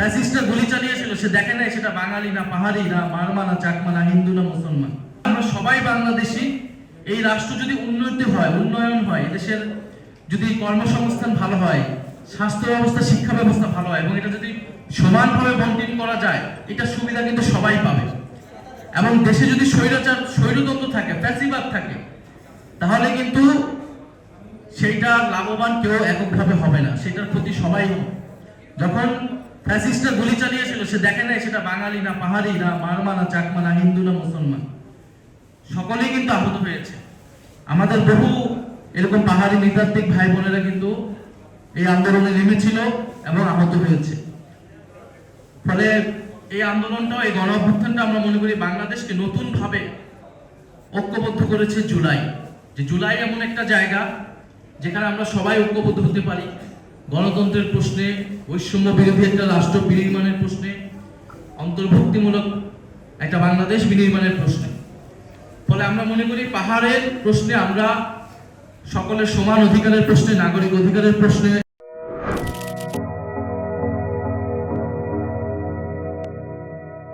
ফ্যাসিস্টরা গুলি চালিয়েছিল, সে দেখে নাই সেটা বাঙালি না, পাহাড়ি না, মারমা না, চাকমা না, হিন্দু না, মুসলমান। আমরা সবাই বাংলাদেশী। এই রাষ্ট্র যদি উন্নয়ন হয়, দেশের যদি কর্মসংস্থান ভালো হয়, স্বাস্থ্য ব্যবস্থা, শিক্ষা ব্যবস্থা ভালো হয় এবং এটা যদি সমানভাবে বন্টন করা যায়, এটা সুবিধা কিন্তু সবাই পাবে। এবং দেশে যদি স্বৈরতন্ত্র থাকে, ফ্যাসিবাদ থাকে, তাহলে কিন্তু সেইটা লাভবান কেউ এককভাবে হবে না, সেটার ক্ষতি সবাই হবে। যখন ফ্যাসিস্টরা গুলি চালিয়েছিল, সে দেখে নাই সেটা বাঙালি না, পাহাড়ি না, মারমা না, চাকমা না, হিন্দু না, মুসলমান। সকলেই কিন্তু আহত হয়েছে। আমাদের বহু এরকম পাহাড়ি নৃতাত্ত্বিক ভাই বোনেরা কিন্তু এই আন্দোলনে নেমেছিল এবং আহত হয়েছে। ফলে এই আন্দোলনটা, এই গণ অভ্যুত্থানটা আমরা মনে করি বাংলাদেশকে নতুন ভাবে ঐক্যবদ্ধ করেছে জুলাই। যে জুলাই এমন একটা জায়গা যেখানে আমরা সবাই ঐক্যবদ্ধ হতে পারি, গণতন্ত্রের প্রশ্নে, বৈষম্য বিরোধী একটা রাষ্ট্র বিনির্মাণের প্রশ্নে, অন্তর্ভুক্তিমূলক একটা বাংলাদেশ বিনির্মাণের প্রশ্নে। ফলে আমরা মনে করি পাহাড়ের প্রশ্নে আমরা সকলের সমান অধিকারের প্রশ্নে, নাগরিক অধিকারের প্রশ্নে